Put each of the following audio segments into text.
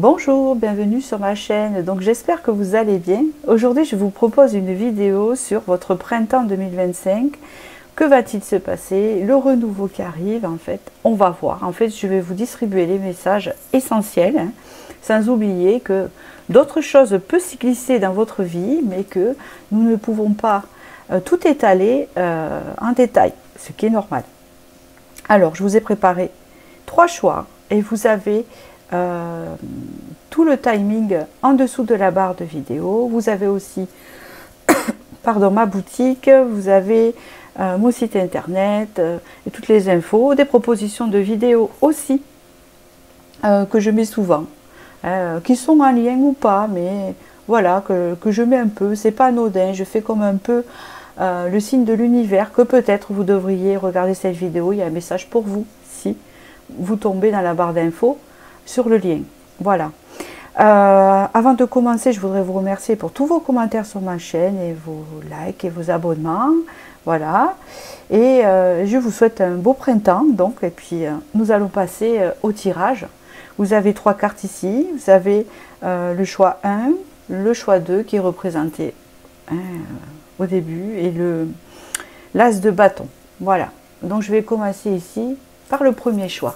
Bonjour, bienvenue sur ma chaîne. Donc j'espère que vous allez bien. Aujourd'hui, je vous propose une vidéo sur votre printemps 2025. Que va-t-il se passer? Le renouveau qui arrive, en fait, on va voir. En fait, je vais vous distribuer les messages essentiels, sans oublier que d'autres choses peuvent s'y glisser dans votre vie, mais que nous ne pouvons pas tout étaler en détail, ce qui est normal. Alors, je vous ai préparé 3 choix et vous avez tout le timing en dessous de la barre de vidéo. Vous avez aussi pardon, ma boutique, vous avez mon site internet et toutes les infos, des propositions de vidéos aussi que je mets souvent, qui sont en lien ou pas, mais voilà, que je mets un peu, c'est pas anodin, je fais comme un peu le signe de l'univers, que peut-être vous devriez regarder cette vidéo, il y a un message pour vous, si vous tombez dans la barre d'infos sur le lien. Voilà. Avant de commencer, je voudrais vous remercier pour tous vos commentaires sur ma chaîne et vos likes et vos abonnements. Voilà. Et je vous souhaite un beau printemps. Donc, et puis, nous allons passer au tirage. Vous avez 3 cartes ici. Vous avez le choix 1, le choix 2 qui est représenté au début et l'as de bâton. Voilà. Donc, je vais commencer ici par le premier choix.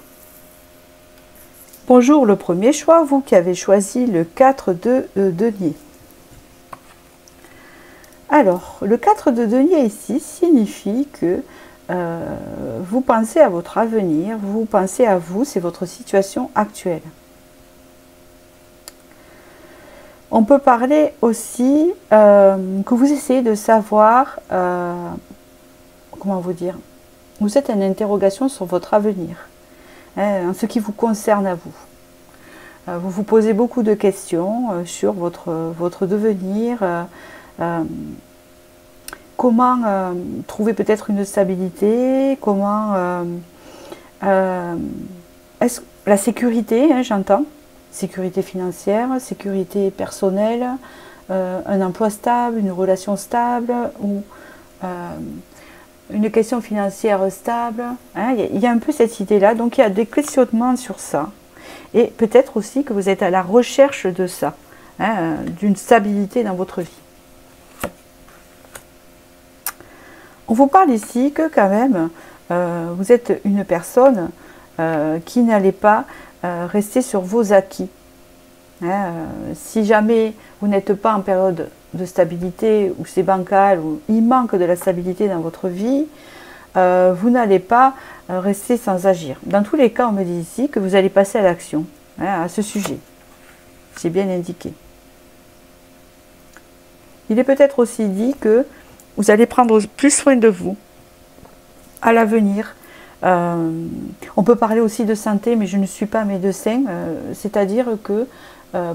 Bonjour, le premier choix, vous qui avez choisi le 4 de denier. Alors, le 4 de denier ici signifie que vous pensez à votre avenir, vous pensez à vous, c'est votre situation actuelle. On peut parler aussi que vous essayez de savoir, comment vous dire, vous êtes en interrogation sur votre avenir. En ce qui vous concerne à vous. Vous vous posez beaucoup de questions sur votre devenir, comment trouver peut-être une stabilité, comment est-ce la sécurité, j'entends, sécurité financière, sécurité personnelle, un emploi stable, une relation stable, ou une question financière stable, il y a un peu cette idée-là, donc il y a des questionnements sur ça, et peut-être aussi que vous êtes à la recherche de ça, d'une stabilité dans votre vie. On vous parle ici que quand même, vous êtes une personne qui n'allait pas rester sur vos acquis. Si jamais vous n'êtes pas en période de stabilité, ou c'est bancal, ou il manque de la stabilité dans votre vie, vous n'allez pas rester sans agir. Dans tous les cas, on me dit ici que vous allez passer à l'action à ce sujet. C'est bien indiqué. Il est peut-être aussi dit que vous allez prendre plus soin de vous à l'avenir. On peut parler aussi de santé, mais je ne suis pas médecin, c'est-à-dire que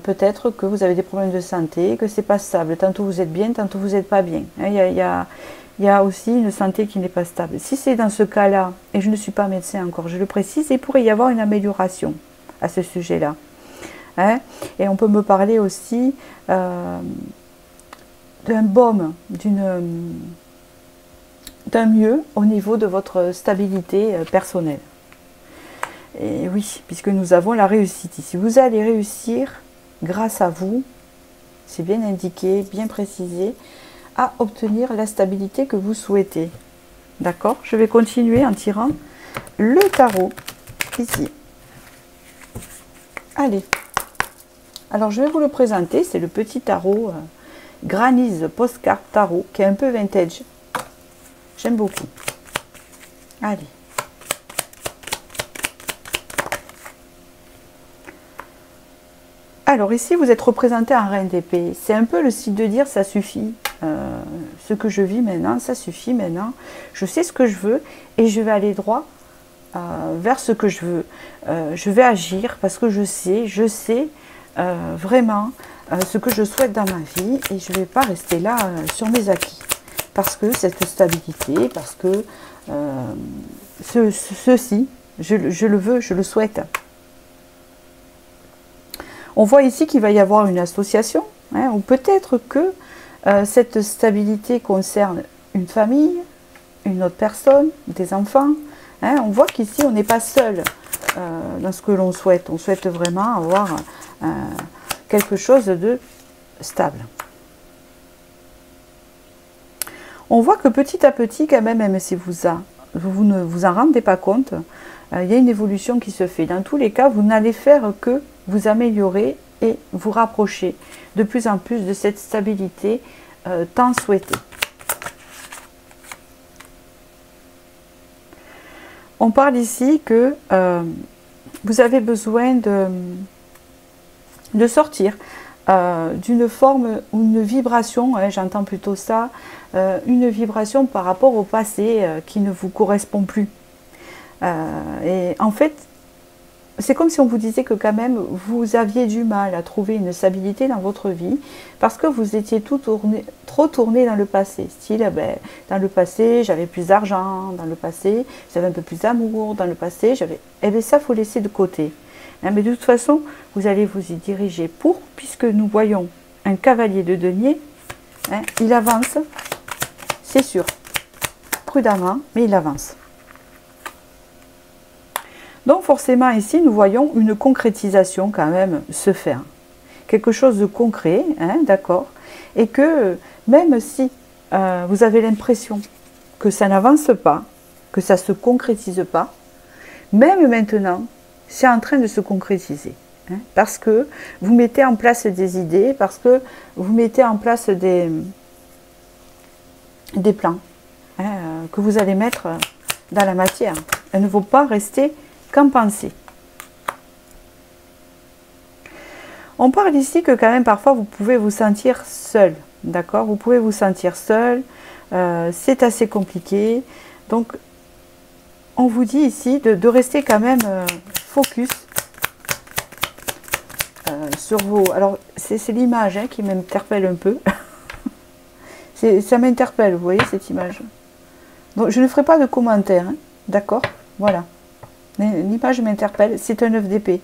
peut-être que vous avez des problèmes de santé, que c'est pas stable. Tantôt vous êtes bien, tantôt vous n'êtes pas bien. Il y a aussi une santé qui n'est pas stable. Si c'est dans ce cas-là, et je ne suis pas médecin encore, je le précise, il pourrait y avoir une amélioration à ce sujet-là. Et on peut me parler aussi d'un baume, d'un mieux au niveau de votre stabilité personnelle. Et oui, puisque nous avons la réussite ici. Vous allez réussir grâce à vous, c'est bien indiqué, bien précisé, à obtenir la stabilité que vous souhaitez. D'accord? Je vais continuer en tirant le tarot ici. Allez. Alors je vais vous le présenter, c'est le petit tarot Granny's Postcard Tarot, qui est un peu vintage. J'aime beaucoup. Allez. Alors ici, vous êtes représenté en reine d'épée. C'est un peu le style de dire, ça suffit. Ce que je vis maintenant, ça suffit maintenant. Je sais ce que je veux et je vais aller droit vers ce que je veux. Je vais agir parce que je sais vraiment ce que je souhaite dans ma vie et je ne vais pas rester là sur mes acquis. Parce que cette stabilité, parce que ceci, je le veux, je le souhaite. On voit ici qu'il va y avoir une association, ou peut-être que cette stabilité concerne une famille, une autre personne, des enfants. On voit qu'ici, on n'est pas seul dans ce que l'on souhaite. On souhaite vraiment avoir quelque chose de stable. On voit que petit à petit, quand même si vous ne vous en rendez pas compte, il y a une évolution qui se fait. Dans tous les cas, vous n'allez faire que vous améliorer et vous rapprocher de plus en plus de cette stabilité tant souhaitée. On parle ici que vous avez besoin de sortir d'une forme ou une vibration, j'entends plutôt ça, une vibration par rapport au passé qui ne vous correspond plus. Et en fait, c'est comme si on vous disait que quand même vous aviez du mal à trouver une stabilité dans votre vie parce que vous étiez trop tourné dans le passé. Style, dans le passé j'avais plus d'argent, dans le passé j'avais un peu plus d'amour, dans le passé j'avais... Eh bien ça, il faut laisser de côté. Mais de toute façon, vous allez vous y diriger puisque nous voyons un cavalier de denier, il avance, c'est sûr, prudemment, mais il avance. Donc forcément ici, nous voyons une concrétisation quand même se faire. Quelque chose de concret, d'accord, et que même si vous avez l'impression que ça n'avance pas, que ça ne se concrétise pas, même maintenant, c'est en train de se concrétiser. Parce que vous mettez en place des idées, parce que vous mettez en place des plans que vous allez mettre dans la matière. Elles ne vont pas rester qu'en pensée. On parle ici que quand même parfois vous pouvez vous sentir seul, d'accord? Vous pouvez vous sentir seul, c'est assez compliqué. Donc on vous dit ici de rester quand même focus sur vos... Alors c'est l'image qui m'interpelle un peu. Ça m'interpelle, vous voyez cette image. Donc je ne ferai pas de commentaires, d'accord? Voilà. L'image m'interpelle, c'est un œuf d'épée.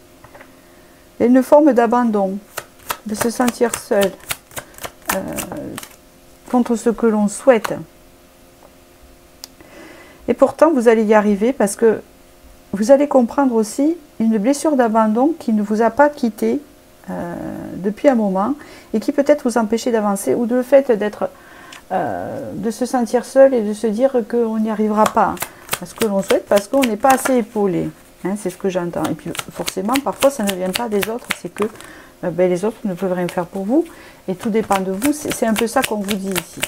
Il y a une forme d'abandon, de se sentir seul contre ce que l'on souhaite. Et pourtant, vous allez y arriver parce que vous allez comprendre aussi une blessure d'abandon qui ne vous a pas quitté depuis un moment et qui peut-être vous empêcher d'avancer ou de le fait d'être, de se sentir seul et de se dire qu'on n'y arrivera pas. À ce que l'on souhaite parce qu'on n'est pas assez épaulé, c'est ce que j'entends. Et puis forcément parfois ça ne vient pas des autres, c'est que les autres ne peuvent rien faire pour vous et tout dépend de vous, c'est un peu ça qu'on vous dit ici.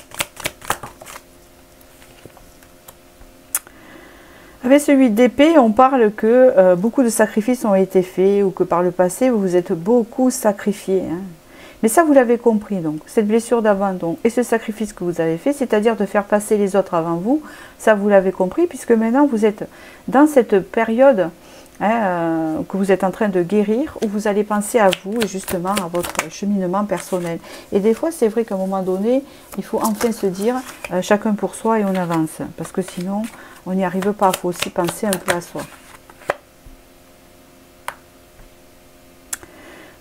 Avec ce 8 d'épée, on parle que beaucoup de sacrifices ont été faits ou que par le passé vous vous êtes beaucoup sacrifié. Mais ça, vous l'avez compris, donc, cette blessure d'abandon et ce sacrifice que vous avez fait, c'est-à-dire de faire passer les autres avant vous, ça, vous l'avez compris, puisque maintenant, vous êtes dans cette période que vous êtes en train de guérir, où vous allez penser à vous et justement à votre cheminement personnel. Et des fois, c'est vrai qu'à un moment donné, il faut enfin se dire, chacun pour soi et on avance, parce que sinon, on n'y arrive pas, il faut aussi penser un peu à soi.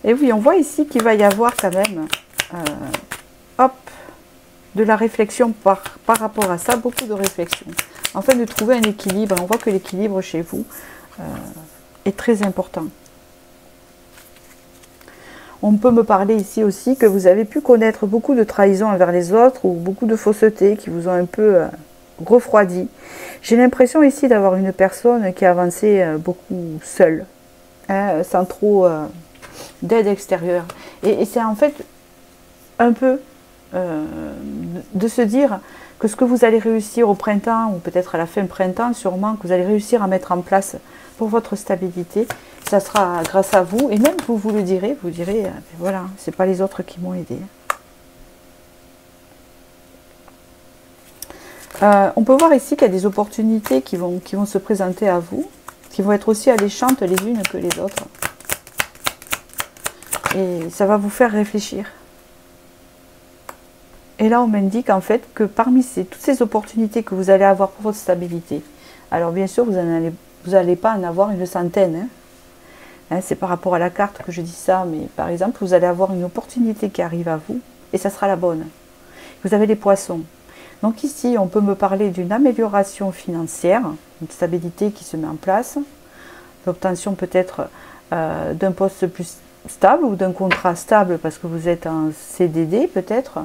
Et oui, on voit ici qu'il va y avoir quand même, de la réflexion par rapport à ça, beaucoup de réflexion. Afin de trouver un équilibre, on voit que l'équilibre chez vous est très important. On peut me parler ici aussi que vous avez pu connaître beaucoup de trahison envers les autres ou beaucoup de fausseté qui vous ont un peu refroidi. J'ai l'impression ici d'avoir une personne qui a avancé beaucoup seule, sans trop... d'aide extérieure. Et c'est en fait un peu de se dire que ce que vous allez réussir au printemps, ou peut-être à la fin printemps, sûrement, que vous allez réussir à mettre en place pour votre stabilité, ça sera grâce à vous, et même vous le direz, vous direz, voilà, c'est pas les autres qui m'ont aidé. On peut voir ici qu'il y a des opportunités qui vont se présenter à vous, qui vont être aussi alléchantes les unes que les autres. Et ça va vous faire réfléchir. Et là, on m'indique en fait que parmi toutes ces opportunités que vous allez avoir pour votre stabilité, alors bien sûr, vous n'allez pas en avoir une centaine. C'est par rapport à la carte que je dis ça, mais par exemple, vous allez avoir une opportunité qui arrive à vous, et ça sera la bonne. Vous avez les poissons. Donc ici, on peut me parler d'une amélioration financière, une stabilité qui se met en place, l'obtention peut-être d'un poste plus stable ou d'un contrat stable parce que vous êtes en CDD peut-être.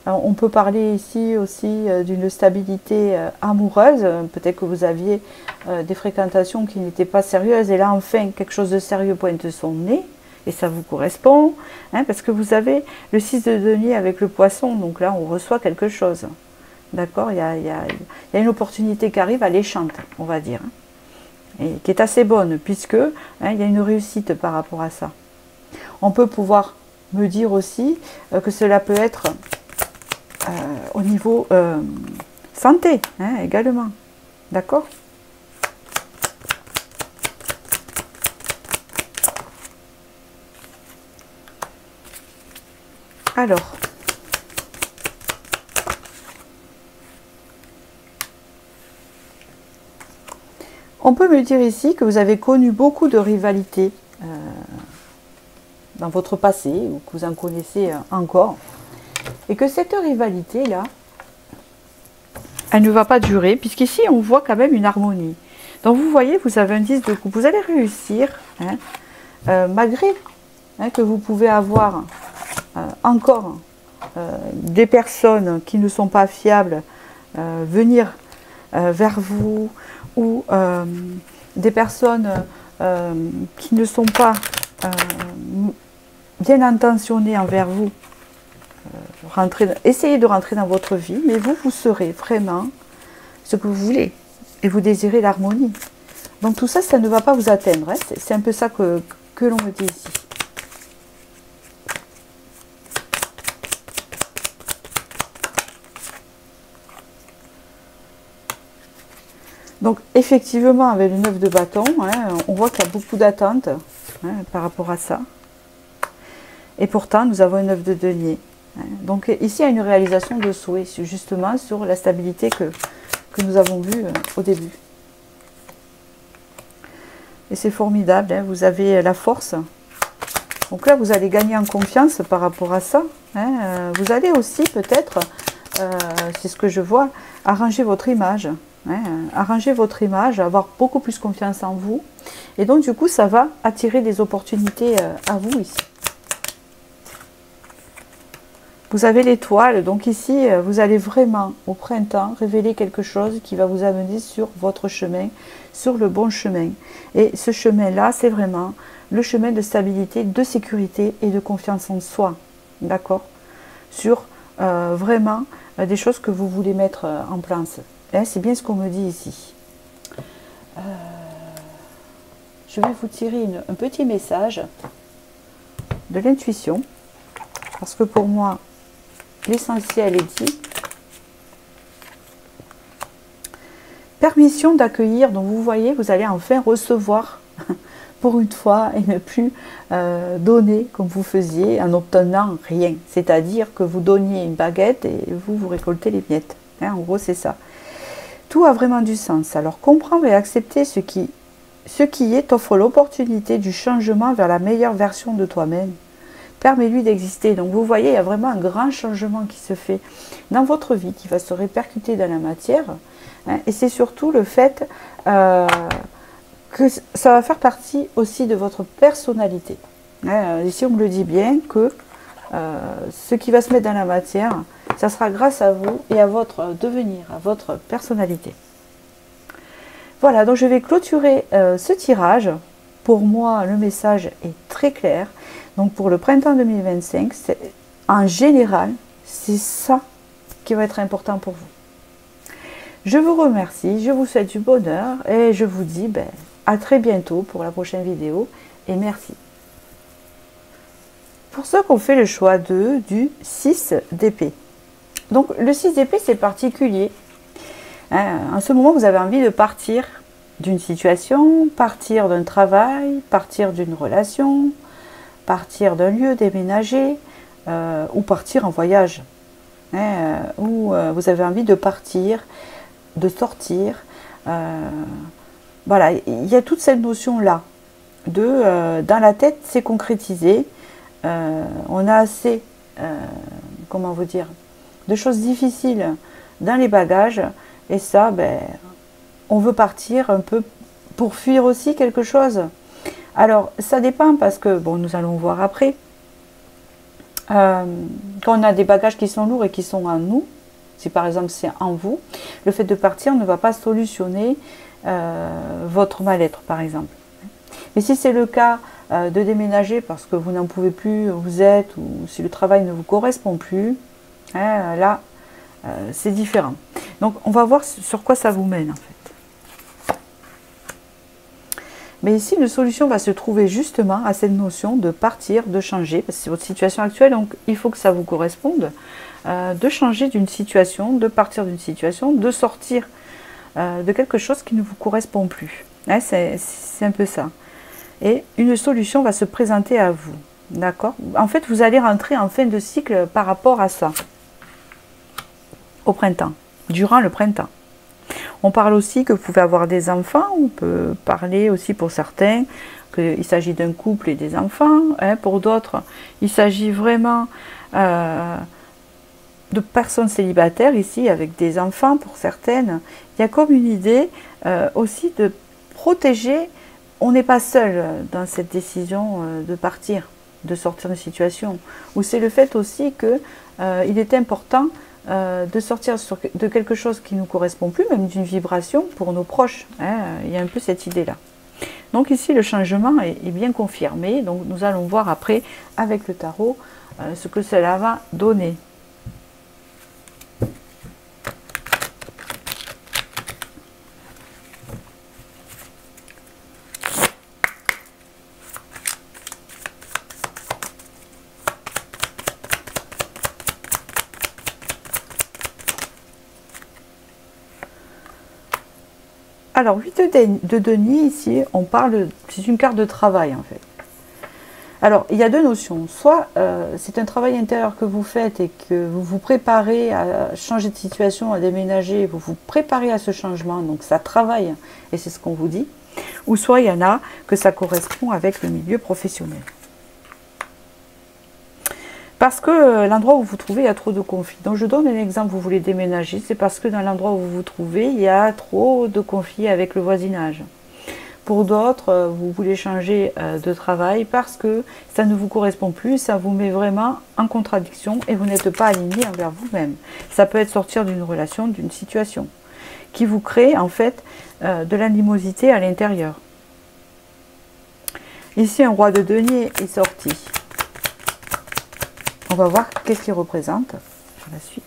On peut parler ici aussi d'une stabilité amoureuse. Peut-être que vous aviez des fréquentations qui n'étaient pas sérieuses et là enfin quelque chose de sérieux pointe son nez et ça vous correspond, hein, parce que vous avez le 6 de denier avec le poisson, donc là on reçoit quelque chose. D'accord, il y a une opportunité qui arrive alléchante, on va dire, hein, et qui est assez bonne puisque hein, il y a une réussite par rapport à ça. On peut pouvoir me dire aussi que cela peut être au niveau santé, hein, également. D'accord? Alors, on peut me dire ici que vous avez connu beaucoup de rivalités dans votre passé, ou que vous en connaissez encore, et que cette rivalité-là, elle ne va pas durer, puisqu'ici on voit quand même une harmonie. Donc vous voyez, vous avez un 10 de coupe, vous allez réussir, hein, malgré hein, que vous pouvez avoir encore des personnes qui ne sont pas fiables venir vers vous, ou des personnes qui ne sont pas bien intentionnées envers vous, essayez de rentrer dans votre vie, mais vous serez vraiment ce que vous voulez, et vous désirez l'harmonie. Donc tout ça, ça ne va pas vous atteindre, hein. C'est un peu ça que l'on me dit ici. Donc effectivement, avec le 9 de bâton, hein, on voit qu'il y a beaucoup d'attentes hein, par rapport à ça. Et pourtant, nous avons un 9 de denier. Hein. Donc ici, il y a une réalisation de souhait, justement, sur la stabilité que nous avons vue au début. Et c'est formidable, hein, vous avez la force. Donc là, vous allez gagner en confiance par rapport à ça. Hein. Vous allez aussi peut-être, c'est ce que je vois, arranger votre image. Hein, arranger votre image, avoir beaucoup plus confiance en vous. Et donc, du coup, ça va attirer des opportunités à vous ici. Vous avez l'étoile, donc ici, vous allez vraiment, au printemps, révéler quelque chose qui va vous amener sur votre chemin, sur le bon chemin. Et ce chemin-là, c'est vraiment le chemin de stabilité, de sécurité et de confiance en soi. D'accord? Sur vraiment des choses que vous voulez mettre en place. Hein, c'est bien ce qu'on me dit ici. Je vais vous tirer un petit message de l'intuition. Parce que pour moi, l'essentiel est dit. Permission d'accueillir, donc vous voyez, vous allez enfin recevoir pour une fois et ne plus donner comme vous faisiez en n'obtenant rien. C'est-à-dire que vous donniez une baguette et vous récoltez les miettes. Hein, en gros, c'est ça. Tout a vraiment du sens. Alors comprendre et accepter ce qui est t'offre l'opportunité du changement vers la meilleure version de toi-même. Permets-lui d'exister. Donc vous voyez, il y a vraiment un grand changement qui se fait dans votre vie, qui va se répercuter dans la matière. Hein, et c'est surtout le fait que ça va faire partie aussi de votre personnalité. Hein, ici, on me le dit bien que ce qui va se mettre dans la matière, ça sera grâce à vous et à votre devenir, à votre personnalité. Voilà, donc je vais clôturer ce tirage. Pour moi, le message est très clair. Donc pour le printemps 2025, en général, c'est ça qui va être important pour vous. Je vous remercie, je vous souhaite du bonheur et je vous dis à très bientôt pour la prochaine vidéo et merci. Pour ceux qui ont fait le choix du 6 d'épée. Donc le 6 d'épée, c'est particulier. Hein, en ce moment, vous avez envie de partir d'une situation, partir d'un travail, partir d'une relation, partir d'un lieu, déménager ou partir en voyage. Hein, ou vous avez envie de partir, de sortir. Voilà, il y a toute cette notion-là. Dans la tête, c'est concrétisé. On a assez, comment vous dire, de choses difficiles dans les bagages. Et ça, on veut partir un peu pour fuir aussi quelque chose. Alors, ça dépend parce que, bon, nous allons voir après, quand on a des bagages qui sont lourds et qui sont en nous, si par exemple c'est en vous, le fait de partir ne va pas solutionner votre mal-être, par exemple. Mais si c'est le cas de déménager parce que vous n'en pouvez plus, où vous êtes, ou si le travail ne vous correspond plus, hein, là, c'est différent. Donc, on va voir sur quoi ça vous mène, en fait. Mais ici, une solution va se trouver justement à cette notion de partir, de changer, parce que c'est votre situation actuelle, donc il faut que ça vous corresponde, de changer d'une situation, de partir d'une situation, de sortir de quelque chose qui ne vous correspond plus. Hein, c'est un peu ça. Et une solution va se présenter à vous. D'accord? En fait, vous allez rentrer en fin de cycle par rapport à ça, au printemps, durant le printemps. On parle aussi que vous pouvez avoir des enfants, on peut parler aussi pour certains qu'il s'agit d'un couple et des enfants, hein, pour d'autres il s'agit vraiment de personnes célibataires ici avec des enfants pour certaines. Il y a comme une idée aussi de protéger, on n'est pas seul dans cette décision de partir, de sortir d'une situation, ou c'est le fait aussi que il est important de sortir de quelque chose qui ne nous correspond plus, même d'une vibration pour nos proches. Hein, il y a un peu cette idée-là. Donc ici, le changement est bien confirmé. Donc nous allons voir après, avec le tarot, ce que cela va donner. Alors, 8 de denier, ici, on parle, c'est une carte de travail, en fait. Alors, il y a deux notions. Soit c'est un travail intérieur que vous faites et que vous vous préparez à changer de situation, à déménager, vous vous préparez à ce changement, donc ça travaille, et c'est ce qu'on vous dit. Ou soit il y en a que ça correspond avec le milieu professionnel. Parce que l'endroit où vous vous trouvez, il y a trop de conflits. Donc je donne un exemple, vous voulez déménager, c'est parce que dans l'endroit où vous vous trouvez, il y a trop de conflits avec le voisinage. Pour d'autres, vous voulez changer de travail parce que ça ne vous correspond plus, ça vous met vraiment en contradiction et vous n'êtes pas aligné envers vous-même. Ça peut être sortir d'une relation, d'une situation, qui vous crée en fait de l'animosité à l'intérieur. Ici, un roi de denier est sorti. On va voir qu'est-ce qu'il représente sur la suite.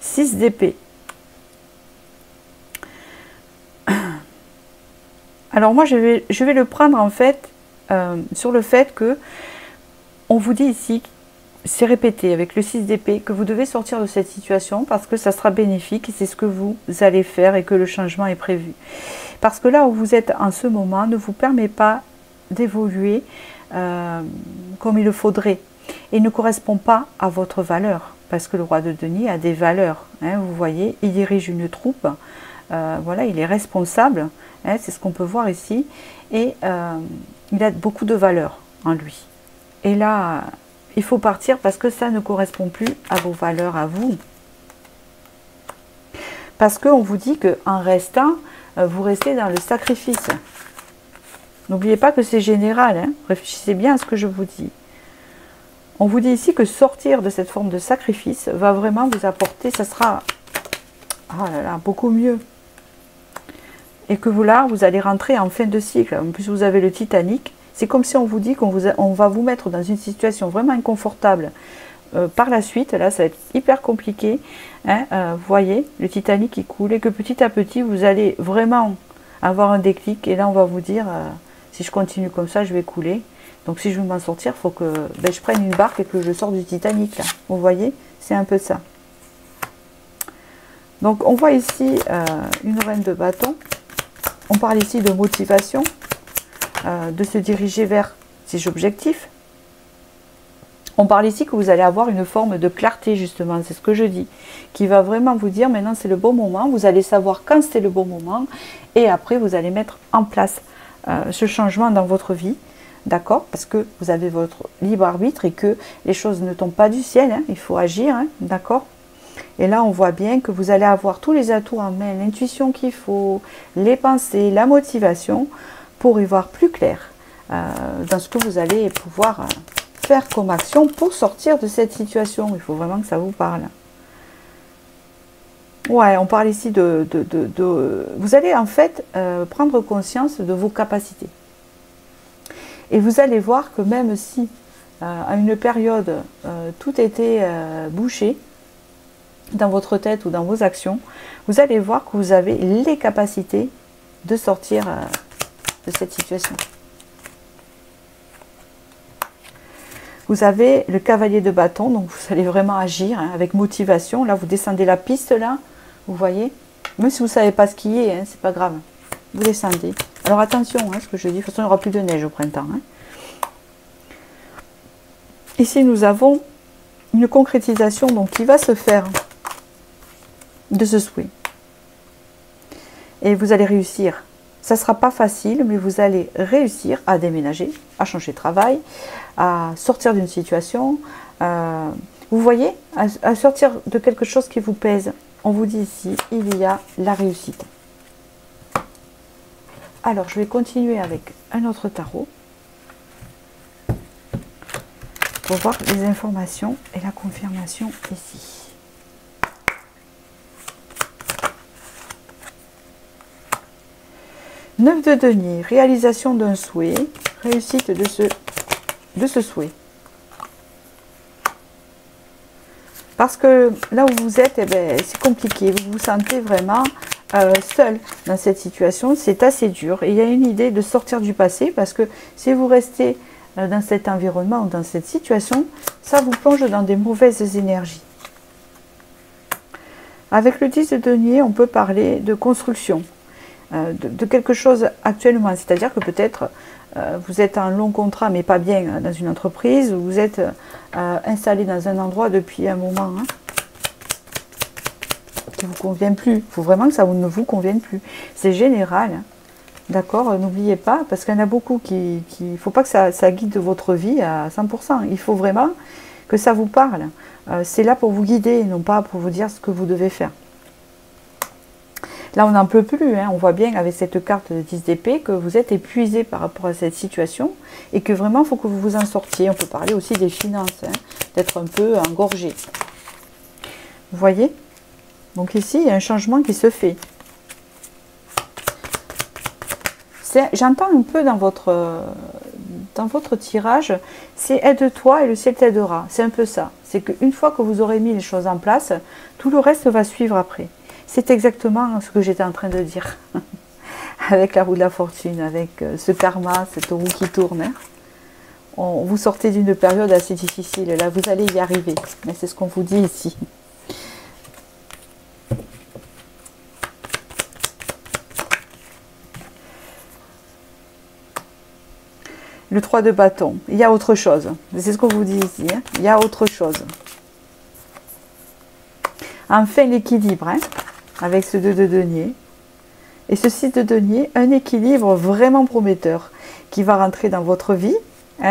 6 d'épée. Alors moi, je vais le prendre en fait sur le fait que on vous dit ici, c'est répété avec le 6 d'épée, que vous devez sortir de cette situation parce que ça sera bénéfique et c'est ce que vous allez faire et que le changement est prévu. Parce que là où vous êtes en ce moment ne vous permet pas d'évoluer comme il le faudrait. Et ne correspond pas à votre valeur, parce que le roi de denier a des valeurs. Hein, vous voyez, il dirige une troupe, voilà, il est responsable, hein, c'est ce qu'on peut voir ici, et il a beaucoup de valeurs en lui. Et là, il faut partir parce que ça ne correspond plus à vos valeurs à vous. Parce qu'on vous dit qu'en restant, vous restez dans le sacrifice. N'oubliez pas que c'est général, hein, réfléchissez bien à ce que je vous dis. On vous dit ici que sortir de cette forme de sacrifice va vraiment vous apporter, ça sera beaucoup mieux. Et que vous là, vous allez rentrer en fin de cycle. En plus, vous avez le Titanic. C'est comme si on vous dit qu'on va vous mettre dans une situation vraiment inconfortable. Par la suite, là, ça va être hyper compliqué. Hein, vous voyez, le Titanic qui coule et que petit à petit, vous allez vraiment avoir un déclic. Et là, on va vous dire, si je continue comme ça, je vais couler. Donc si je veux m'en sortir, il faut que je prenne une barque et que je sorte du Titanic. Là. Vous voyez, c'est un peu ça. Donc on voit ici une reine de bâton. On parle ici de motivation, de se diriger vers ses objectifs. On parle ici que vous allez avoir une forme de clarté justement, c'est ce que je dis, qui va vraiment vous dire maintenant c'est le bon moment, vous allez savoir quand c'est le bon moment et après vous allez mettre en place ce changement dans votre vie. D'accord? Parce que vous avez votre libre arbitre et que les choses ne tombent pas du ciel, hein, il faut agir, hein, d'accord? Et là, on voit bien que vous allez avoir tous les atouts en main, l'intuition qu'il faut, les pensées, la motivation, pour y voir plus clair, dans ce que vous allez pouvoir faire comme action pour sortir de cette situation. Il faut vraiment que ça vous parle. Ouais, on parle ici vous allez en fait prendre conscience de vos capacités. Et vous allez voir que même si à une période tout était bouché dans votre tête ou dans vos actions, vous allez voir que vous avez les capacités de sortir de cette situation. Vous avez le cavalier de bâton, donc vous allez vraiment agir avec motivation. Là, vous descendez la piste, là, vous voyez. Même si vous ne savez pas skier, c'est pas grave. Vous descendez. Alors attention, ce que je dis, de toute façon, il n'y aura plus de neige au printemps. Ici, nous avons une concrétisation donc, qui va se faire de ce souhait. Et vous allez réussir. Ça ne sera pas facile, mais vous allez réussir à déménager, à changer de travail, à sortir d'une situation. Vous voyez, à sortir de quelque chose qui vous pèse. On vous dit ici, il y a la réussite. Alors, je vais continuer avec un autre tarot pour voir les informations et la confirmation ici. Neuf de denier, réalisation d'un souhait, réussite de ce souhait. Parce que là où vous êtes, c'est compliqué, vous vous sentez vraiment seul dans cette situation, c'est assez dur. Et il y a une idée de sortir du passé, parce que si vous restez dans cet environnement ou dans cette situation, ça vous plonge dans des mauvaises énergies. Avec le 10 de denier, on peut parler de construction. De quelque chose actuellement, c'est-à-dire que peut-être vous êtes en long contrat mais pas bien dans une entreprise, ou vous êtes installé dans un endroit depuis un moment qui ne vous convient plus. Il faut vraiment que ça ne vous convienne plus. C'est général, d'accord? N'oubliez pas, parce qu'il y en a beaucoup il ne faut pas que ça guide votre vie à 100%. Il faut vraiment que ça vous parle. C'est là pour vous guider, non pas pour vous dire ce que vous devez faire. Là, on n'en peut plus. On voit bien avec cette carte de 10 d'épée que vous êtes épuisé par rapport à cette situation et que vraiment, il faut que vous vous en sortiez. On peut parler aussi des finances, d'être un peu engorgé. Vous voyez? Donc ici, il y a un changement qui se fait. J'entends un peu dans votre tirage, c'est aide-toi et le ciel t'aidera. C'est un peu ça. C'est qu'une fois que vous aurez mis les choses en place, tout le reste va suivre après. C'est exactement ce que j'étais en train de dire. Avec la roue de la fortune, avec ce karma, cette roue qui tourne. Vous sortez d'une période assez difficile. Là, vous allez y arriver. Mais c'est ce qu'on vous dit ici. Le 3 de bâton. Il y a autre chose. C'est ce qu'on vous dit ici. Il y a autre chose. Enfin, l'équilibre. Avec ce 2 de denier. Et ce 6 de denier, un équilibre vraiment prometteur qui va rentrer dans votre vie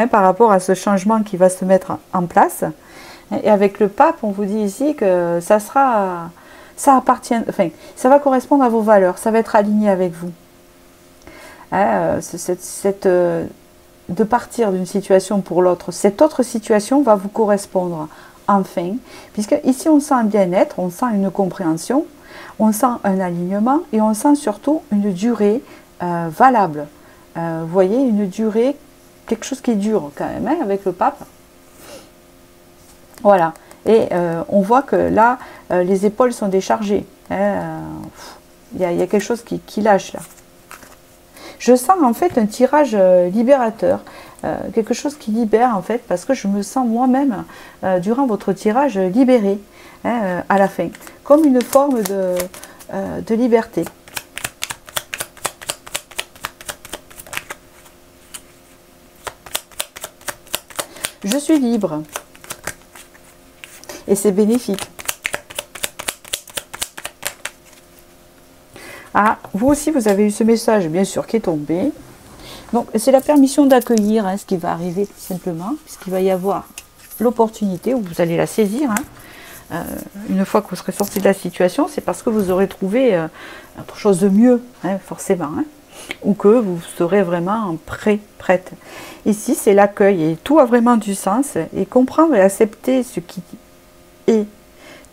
par rapport à ce changement qui va se mettre en place. Et avec le pape, on vous dit ici que ça appartient, enfin, ça va correspondre à vos valeurs, ça va être aligné avec vous. De partir d'une situation pour l'autre, cette autre situation va vous correspondre enfin, puisque ici on sent un bien-être, on sent une compréhension, on sent un alignement et on sent surtout une durée valable. Vous voyez, une durée, quelque chose qui dure quand même avec le pape. Voilà. Et on voit que là, les épaules sont déchargées. Il y a quelque chose qui lâche là. Je sens en fait un tirage libérateur. Quelque chose qui libère en fait, parce que je me sens moi-même, durant votre tirage, libérée à la fin. Comme une forme de liberté. Je suis libre. Et c'est bénéfique. Ah, vous aussi, vous avez eu ce message, bien sûr, qui est tombé. Donc, c'est la permission d'accueillir ce qui va arriver, tout simplement, puisqu'il va y avoir l'opportunité, où vous allez la saisir. Une fois que vous serez sorti de la situation, c'est parce que vous aurez trouvé autre chose de mieux, forcément. ou que vous serez vraiment prête. Ici, c'est l'accueil et tout a vraiment du sens. Et comprendre et accepter ce qui est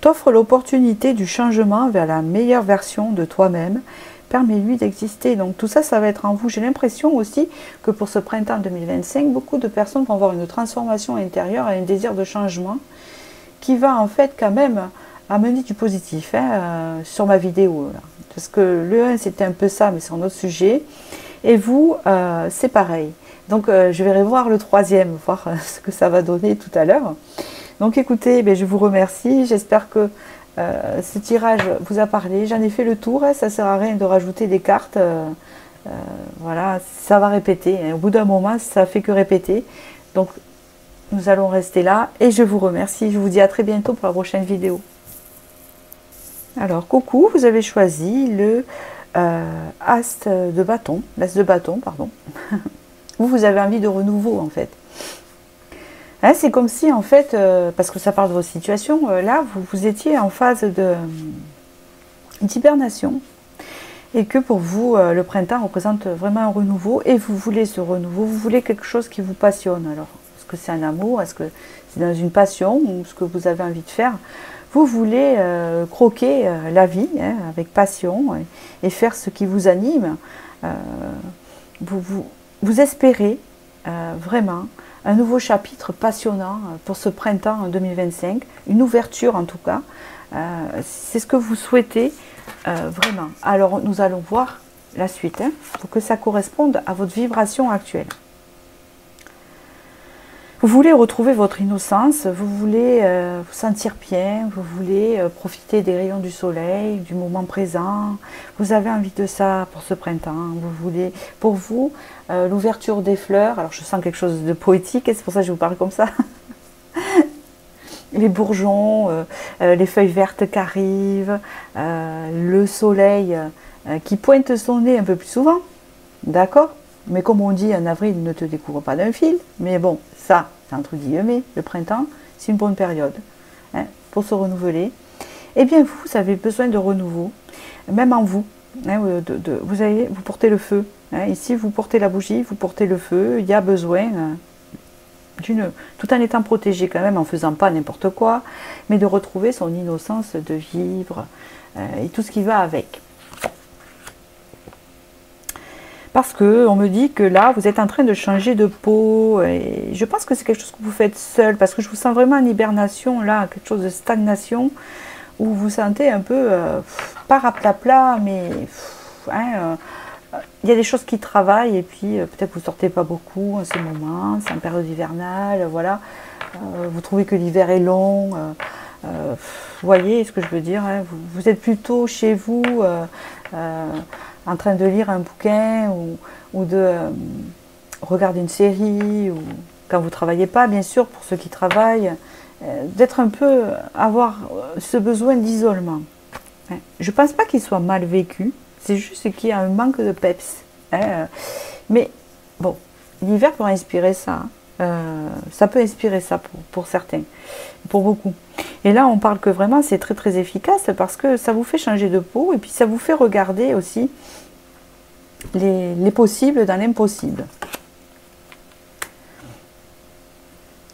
t'offre l'opportunité du changement vers la meilleure version de toi-même. Permets-lui d'exister. Donc tout ça, ça va être en vous. J'ai l'impression aussi que pour ce printemps 2025, beaucoup de personnes vont avoir une transformation intérieure et un désir de changement qui va en fait quand même amener du positif sur ma vidéo. Là. Parce que le 1, c'était un peu ça, mais c'est un autre sujet. Et vous, c'est pareil. Donc je vais revoir le 3e, voir ce que ça va donner tout à l'heure. Donc écoutez, je vous remercie. J'espère que ce tirage vous a parlé. J'en ai fait le tour. Ça ne sert à rien de rajouter des cartes. Voilà, ça va répéter. Au bout d'un moment, ça fait que répéter. Donc nous allons rester là. Et je vous remercie. Je vous dis à très bientôt pour la prochaine vidéo. Alors, coucou, vous avez choisi le As de bâton. L'As de bâton, pardon. Vous avez envie de renouveau, en fait. Hein, c'est comme si, en fait, parce que ça parle de votre situation, là, vous étiez en phase d'hibernation. Et que pour vous, le printemps représente vraiment un renouveau. Et vous voulez ce renouveau, vous voulez quelque chose qui vous passionne. Alors, est-ce que c'est un amour? Est-ce que c'est dans une passion? Ou ce que vous avez envie de faire? Vous voulez croquer la vie avec passion et faire ce qui vous anime. Vous espérez vraiment un nouveau chapitre passionnant pour ce printemps 2025, une ouverture en tout cas. C'est ce que vous souhaitez vraiment. Alors nous allons voir la suite pour que ça corresponde à votre vibration actuelle. Vous voulez retrouver votre innocence, vous voulez vous sentir bien, vous voulez profiter des rayons du soleil, du moment présent. Vous avez envie de ça pour ce printemps. Vous voulez, pour vous, l'ouverture des fleurs. Alors je sens quelque chose de poétique et c'est pour ça que je vous parle comme ça. Les bourgeons, les feuilles vertes qui arrivent, le soleil qui pointe son nez un peu plus souvent. D'accord ? Mais comme on dit, en avril, ne te découvre pas d'un fil. Mais bon, ça, c'est entre guillemets, le printemps, c'est une bonne période pour se renouveler. Eh bien, vous avez besoin de renouveau, même en vous. Vous portez le feu. Ici, vous portez la bougie, vous portez le feu. Il y a besoin tout en étant protégé quand même, en faisant pas n'importe quoi, mais de retrouver son innocence de vivre et tout ce qui va avec. Parce qu'on me dit que là, vous êtes en train de changer de peau. Et je pense que c'est quelque chose que vous faites seul. Parce que je vous sens vraiment en hibernation, là, quelque chose de stagnation. Où vous vous sentez un peu, pas rapla-pla, mais il y a des choses qui travaillent. Et puis, peut-être que vous ne sortez pas beaucoup en ce moment. C'est en période hivernale, voilà. Vous trouvez que l'hiver est long. Vous voyez ce que je veux dire, vous êtes plutôt chez vous... en train de lire un bouquin ou de regarder une série, ou quand vous ne travaillez pas, bien sûr, pour ceux qui travaillent, d'être un peu, avoir ce besoin d'isolement. Je ne pense pas qu'il soit mal vécu, c'est juste qu'il y a un manque de peps. Mais bon, l'hiver peut inspirer ça. Ça peut inspirer ça pour certains, pour beaucoup. Et là, on parle que vraiment, c'est très très efficace parce que ça vous fait changer de peau et puis ça vous fait regarder aussi les possibles dans l'impossible.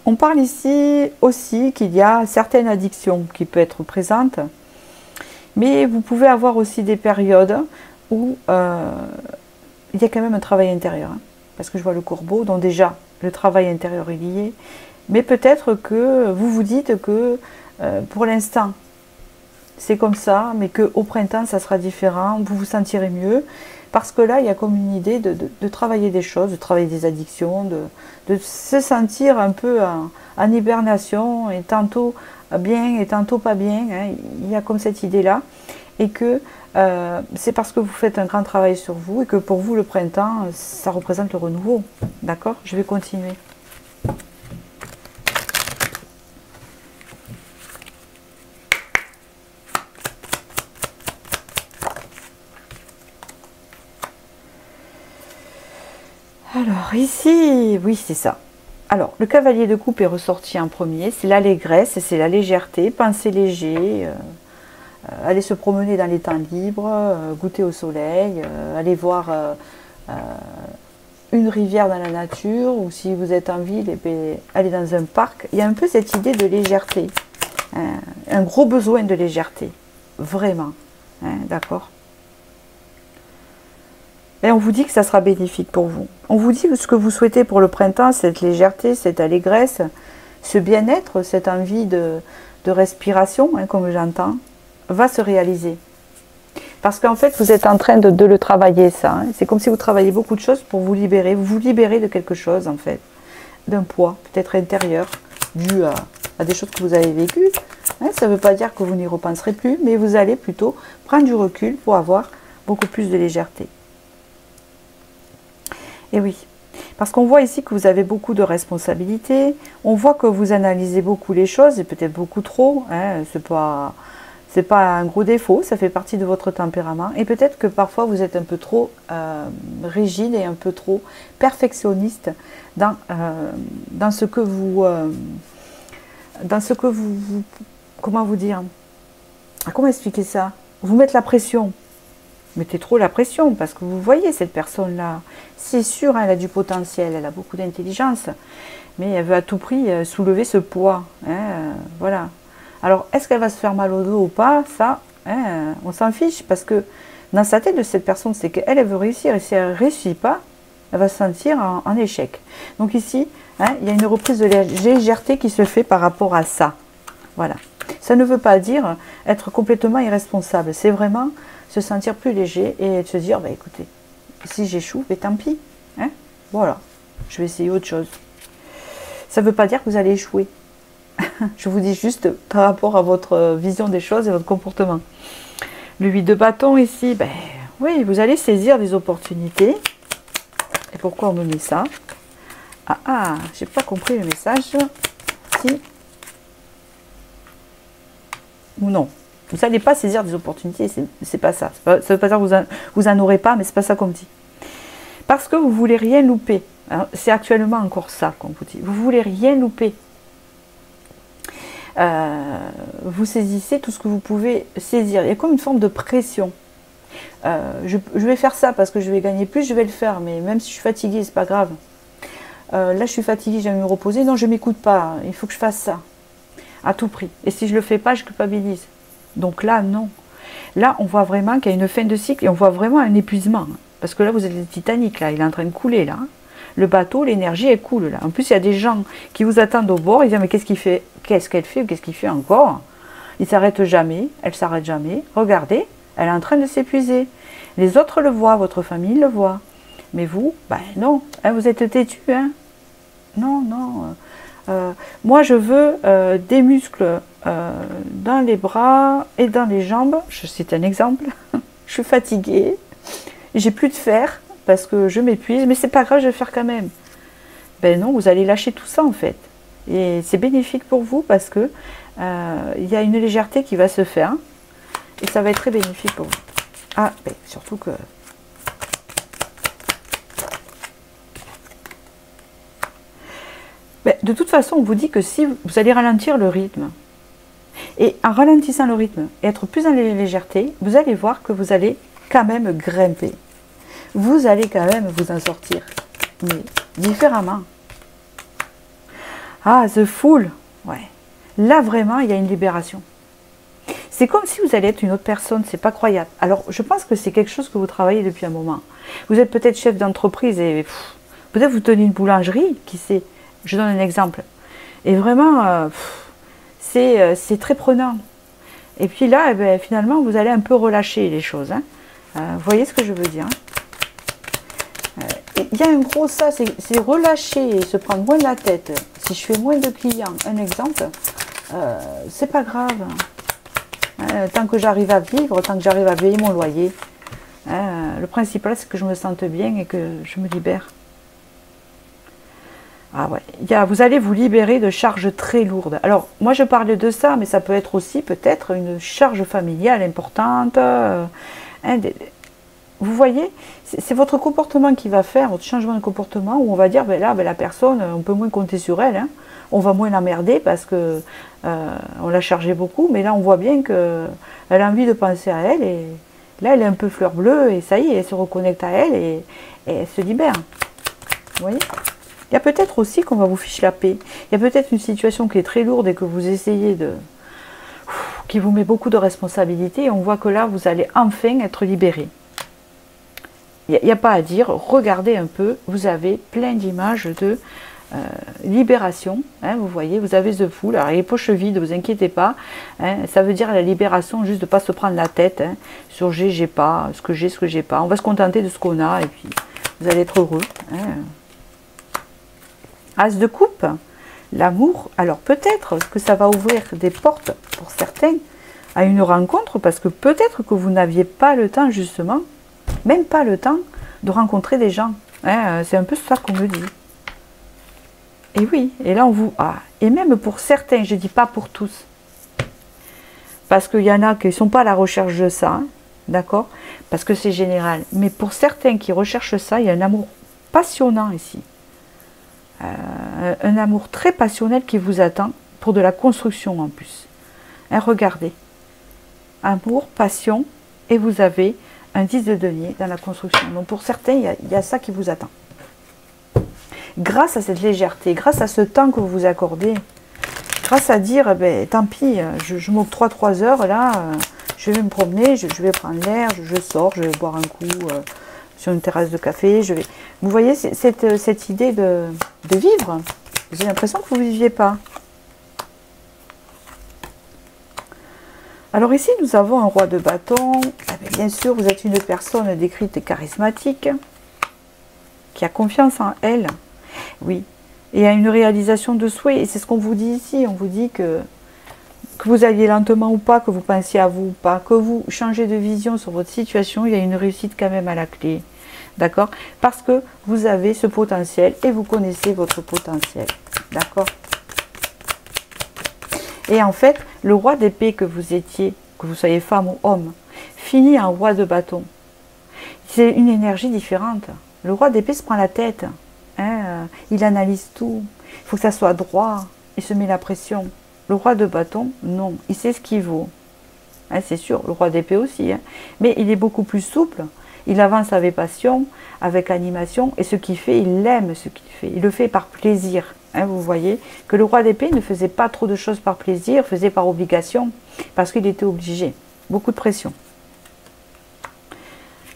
On parle ici aussi qu'il y a certaines addictions qui peuvent être présentes, mais vous pouvez avoir aussi des périodes où il y a quand même un travail intérieur. Parce que je vois le corbeau, donc déjà, le travail intérieur est lié. Mais peut-être que vous vous dites que pour l'instant, c'est comme ça, mais qu'au printemps, ça sera différent, vous vous sentirez mieux. Parce que là, il y a comme une idée de travailler des choses, de travailler des addictions, de se sentir un peu en hibernation, et tantôt bien et tantôt pas bien. Il y a comme cette idée-là. Et que c'est parce que vous faites un grand travail sur vous et que pour vous, le printemps, ça représente le renouveau. D'accord? Je vais continuer. Alors ici, oui c'est ça. Alors le cavalier de coupe est ressorti en premier, c'est l'allégresse, c'est la légèreté, penser léger, aller se promener dans les temps libres, goûter au soleil, aller voir une rivière dans la nature, ou si vous êtes en ville, et puis aller dans un parc. Il y a un peu cette idée de légèreté, un gros besoin de légèreté, vraiment, d'accord. Et on vous dit que ça sera bénéfique pour vous. On vous dit que ce que vous souhaitez pour le printemps, cette légèreté, cette allégresse, ce bien-être, cette envie de respiration, comme j'entends, va se réaliser. Parce qu'en fait, vous êtes en train de le travailler, ça. C'est comme si vous travailliez beaucoup de choses pour vous libérer. Vous vous libérez de quelque chose, en fait. D'un poids, peut-être intérieur, dû à des choses que vous avez vécues. Ça ne veut pas dire que vous n'y repenserez plus, mais vous allez plutôt prendre du recul pour avoir beaucoup plus de légèreté. Et oui, parce qu'on voit ici que vous avez beaucoup de responsabilités, on voit que vous analysez beaucoup les choses, et peut-être beaucoup trop, c'est pas un gros défaut, ça fait partie de votre tempérament, et peut-être que parfois vous êtes un peu trop rigide et un peu trop perfectionniste dans ce que vous... comment vous dire? Comment expliquer ça? Vous mettez la pression. Mettez trop la pression, parce que vous voyez cette personne-là, c'est sûr, elle a du potentiel, elle a beaucoup d'intelligence, mais elle veut à tout prix soulever ce poids. Voilà. Alors, est-ce qu'elle va se faire mal au dos ou pas? Ça, on s'en fiche, parce que dans sa tête de cette personne, c'est qu'elle veut réussir, et si elle ne réussit pas, elle va se sentir en échec. Donc ici, il y a une reprise de légèreté qui se fait par rapport à ça. Voilà. Ça ne veut pas dire être complètement irresponsable, c'est vraiment se sentir plus léger et se dire, bah, écoutez, si j'échoue, mais tant pis. Voilà, je vais essayer autre chose. Ça ne veut pas dire que vous allez échouer. Je vous dis juste par rapport à votre vision des choses et votre comportement. Le 8 de bâton ici, ben, oui, vous allez saisir des opportunités. Et pourquoi on me met ça? J'ai pas compris le message. Si. Ou non. Vous n'allez pas saisir des opportunités, c'est pas ça. Ça ne veut pas dire que vous en aurez pas, mais c'est pas ça qu'on me dit. Parce que vous voulez rien louper. C'est actuellement encore ça qu'on vous dit. Vous voulez rien louper. Vous saisissez tout ce que vous pouvez saisir. Il y a comme une forme de pression. Je vais faire ça parce que je vais gagner plus, je vais le faire. Mais même si je suis fatiguée, c'est pas grave. Là, je suis fatiguée, j'ai envie de me reposer. Non, je ne m'écoute pas. Il faut que je fasse ça. À tout prix. Et si je ne le fais pas, je culpabilise. Donc là, non. Là, on voit vraiment qu'il y a une fin de cycle et on voit vraiment un épuisement. Parce que là, vous êtes le Titanic, là. Il est en train de couler, là. Le bateau, l'énergie, elle coule, là. En plus, il y a des gens qui vous attendent au bord. Ils disent, mais qu'est-ce qu'il fait? Qu'est-ce qu'elle fait? Qu'est-ce qu'il fait encore? Il ne s'arrête jamais. Elle ne s'arrête jamais. Regardez, elle est en train de s'épuiser. Les autres le voient, votre famille le voit. Mais vous, ben non. Vous êtes têtu, hein? Non, non. Moi, je veux des muscles dans les bras et dans les jambes. Je cite un exemple. Je suis fatiguée. J'ai plus de fer parce que je m'épuise. Mais c'est pas grave, je vais faire quand même. Ben non, vous allez lâcher tout ça en fait. Et c'est bénéfique pour vous parce que il y a une légèreté qui va se faire. Et ça va être très bénéfique pour vous. Ben, surtout que... De toute façon, on vous dit que si vous allez ralentir le rythme, et en ralentissant le rythme et être plus en légèreté, vous allez voir que vous allez quand même grimper. Vous allez quand même vous en sortir, mais différemment. The Fool, ouais. Là, vraiment, il y a une libération. C'est comme si vous allez être une autre personne, c'est pas croyable. Alors, je pense que c'est quelque chose que vous travaillez depuis un moment. Vous êtes peut-être chef d'entreprise et peut-être vous tenez une boulangerie, qui sait. Je donne un exemple. Et vraiment, c'est très prenant. Et puis là, finalement, vous allez un peu relâcher les choses. Vous voyez ce que je veux dire? Il y a un gros ça, c'est relâcher, se prendre moins la tête. Si je fais moins de clients, un exemple, c'est pas grave. Tant que j'arrive à vivre, tant que j'arrive à payer mon loyer, le principal, c'est que je me sente bien et que je me libère. Vous allez vous libérer de charges très lourdes. Alors, moi je parlais de ça, mais ça peut être aussi peut-être une charge familiale importante. Vous voyez, c'est votre comportement qui va faire, votre changement de comportement, où on va dire, la personne, on peut moins compter sur elle. On va moins l'emmerder parce que on l'a chargé beaucoup, mais là on voit bien que elle a envie de penser à elle, et là, elle est un peu fleur bleue, et ça y est, elle se reconnecte à elle, et elle se libère. Vous voyez? Il y a peut-être aussi qu'on va vous ficher la paix. Il y a peut-être une situation qui est très lourde et que vous essayez de... qui vous met beaucoup de responsabilités, et on voit que là, vous allez enfin être libéré. Il n'y a pas à dire, regardez un peu, vous avez plein d'images de libération, hein, vous voyez, vous avez The Fool, alors les poches vides, ne vous inquiétez pas, hein, ça veut dire la libération, juste de ne pas se prendre la tête, hein, sur j'ai pas, ce que j'ai pas, on va se contenter de ce qu'on a, et puis vous allez être heureux. Hein. As de coupe, l'amour, alors peut-être que ça va ouvrir des portes, pour certains, à une rencontre, parce que peut-être que vous n'aviez pas le temps, justement, même pas le temps de rencontrer des gens, hein, c'est un peu ça qu'on me dit. Et oui, et là on vous... Ah, et même pour certains, je ne dis pas pour tous, parce qu'il y en a qui ne sont pas à la recherche de ça, hein, d'accord, parce que c'est général, mais pour certains qui recherchent ça, il y a un amour passionnant ici, un amour très passionnel qui vous attend, pour de la construction en plus. Hein, regardez, amour, passion, et vous avez un 10 de denier dans la construction. Donc pour certains, il y a ça qui vous attend. Grâce à cette légèreté, grâce à ce temps que vous vous accordez, grâce à dire, ben, tant pis, je m'octroie 3 heures, là, je vais me promener, je vais prendre l'air, je sors, je vais boire un coup sur une terrasse de café, je vais... Vous voyez, cette idée de vivre, j'ai l'impression que vous ne viviez pas. Alors ici, nous avons un roi de bâton. Bien sûr, vous êtes une personne décrite et charismatique, qui a confiance en elle. Oui, et a une réalisation de souhait. Et c'est ce qu'on vous dit ici. On vous dit que vous alliez lentement ou pas, que vous pensiez à vous ou pas, que vous changez de vision sur votre situation, il y a une réussite quand même à la clé. D'accord? Parce que vous avez ce potentiel et vous connaissez votre potentiel. D'accord? Et en fait, le roi d'épée que vous étiez, que vous soyez femme ou homme, finit en roi de bâton. C'est une énergie différente. Le roi d'épée se prend la tête. Hein, il analyse tout. Il faut que ça soit droit. Il se met la pression. Le roi de bâton, non. Il sait ce qu'il vaut. Hein, c'est sûr, le roi d'épée aussi. Hein. Mais il est beaucoup plus souple. Il avance avec passion, avec animation. Et ce qu'il fait, il aime ce qu'il fait. Il le fait par plaisir. Hein, vous voyez que le roi d'épée ne faisait pas trop de choses par plaisir, faisait par obligation. Parce qu'il était obligé. Beaucoup de pression.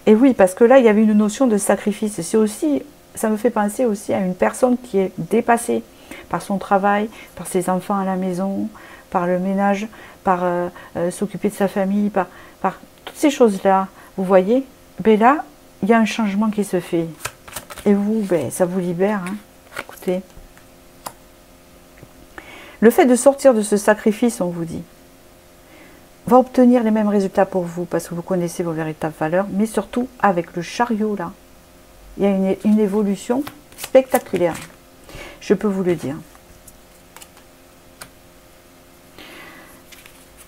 Et oui, parce que là, il y avait une notion de sacrifice. C'est aussi, ça me fait penser aussi à une personne qui est dépassée par son travail, par ses enfants à la maison, par le ménage, par s'occuper de sa famille, par toutes ces choses-là. Vous voyez, ben là, il y a un changement qui se fait. Et vous, ben, ça vous libère. Hein. Écoutez. Le fait de sortir de ce sacrifice, on vous dit, va obtenir les mêmes résultats pour vous, parce que vous connaissez vos véritables valeurs, mais surtout avec le chariot là, il y a une évolution spectaculaire, je peux vous le dire.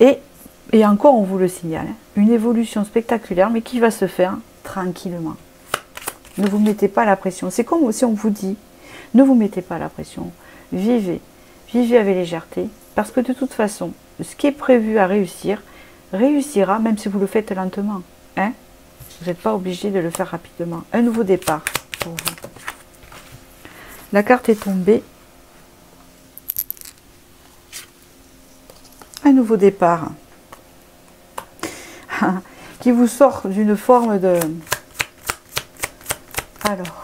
Et encore, on vous le signale, hein, une évolution spectaculaire, mais qui va se faire tranquillement. Ne vous mettez pas la pression. C'est comme si on vous dit, ne vous mettez pas la pression, vivez, vivez avec légèreté, parce que de toute façon, ce qui est prévu à réussir, réussira même si vous le faites lentement. Hein? Vous n'êtes pas obligé de le faire rapidement. Un nouveau départ pour vous. La carte est tombée. Un nouveau départ. Qui vous sort d'une forme de... Alors...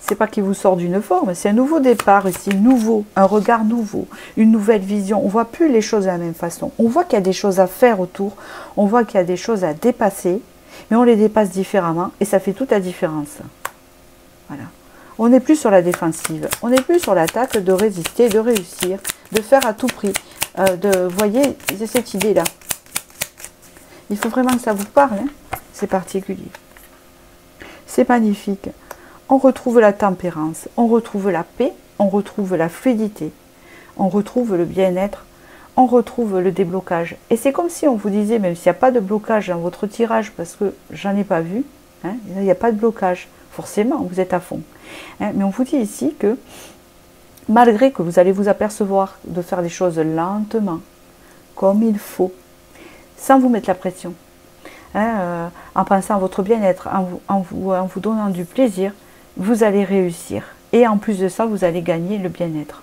C'est pas qui vous sort d'une forme, c'est un nouveau départ ici, nouveau, un regard nouveau, une nouvelle vision. On ne voit plus les choses de la même façon. On voit qu'il y a des choses à faire autour, on voit qu'il y a des choses à dépasser, mais on les dépasse différemment et ça fait toute la différence. Voilà. On n'est plus sur la défensive, on n'est plus sur l'attaque de résister, de réussir, de faire à tout prix. Vous voyez, c'est cette idée-là. Il faut vraiment que ça vous parle, hein. C'est particulier. C'est magnifique. On retrouve la tempérance, on retrouve la paix, on retrouve la fluidité, on retrouve le bien-être, on retrouve le déblocage. Et c'est comme si on vous disait, même s'il n'y a pas de blocage dans votre tirage, parce que j'en ai pas vu, hein, il n'y a pas de blocage, forcément, vous êtes à fond. Hein, mais on vous dit ici que, malgré que vous allez vous apercevoir de faire des choses lentement, comme il faut, sans vous mettre la pression. Hein, en pensant à votre bien-être, en vous donnant du plaisir, vous allez réussir. Et en plus de ça, vous allez gagner le bien-être.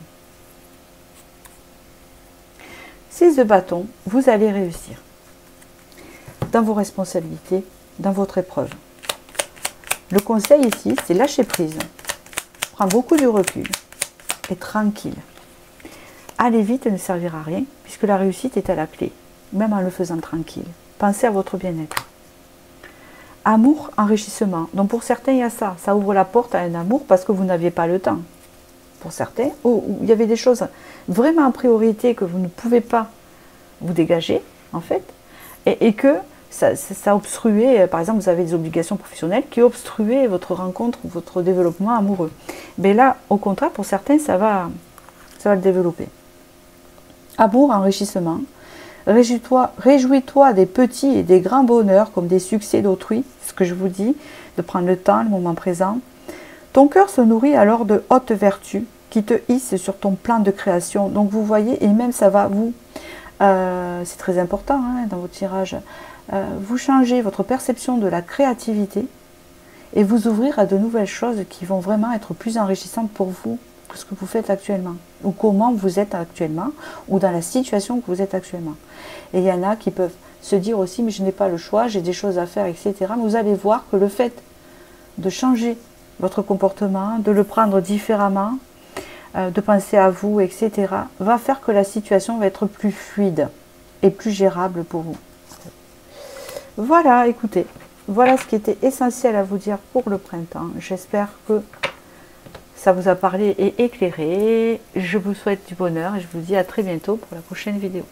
6 de bâton, vous allez réussir dans vos responsabilités, dans votre épreuve. Le conseil ici, c'est lâcher prise. Prends beaucoup de recul et tranquille. Aller vite ne servira à rien, puisque la réussite est à la clé, même en le faisant tranquille. Pensez à votre bien-être. Amour, enrichissement. Donc pour certains, il y a ça. Ça ouvre la porte à un amour parce que vous n'aviez pas le temps. Pour certains, il y avait des choses vraiment en priorité que vous ne pouvez pas vous dégager, en fait, et que ça obstruait, par exemple, vous avez des obligations professionnelles qui obstruaient votre rencontre, votre développement amoureux. Mais là, au contraire, pour certains, ça va le développer. Amour, enrichissement. Réjouis-toi des petits et des grands bonheurs comme des succès d'autrui, ce que je vous dis, de prendre le temps, le moment présent. Ton cœur se nourrit alors de hautes vertus qui te hissent sur ton plan de création. Donc vous voyez, et même ça va vous, c'est très important hein, dans votre tirage, vous changer votre perception de la créativité et vous ouvrir à de nouvelles choses qui vont vraiment être plus enrichissantes pour vous que ce que vous faites actuellement, ou comment vous êtes actuellement, ou dans la situation que vous êtes actuellement. Et il y en a qui peuvent se dire aussi, mais je n'ai pas le choix, j'ai des choses à faire, etc. Mais vous allez voir que le fait de changer votre comportement, de le prendre différemment, de penser à vous, etc., va faire que la situation va être plus fluide et plus gérable pour vous. Voilà, écoutez, voilà ce qui était essentiel à vous dire pour le printemps. J'espère que ça vous a parlé et éclairé. Je vous souhaite du bonheur et je vous dis à très bientôt pour la prochaine vidéo.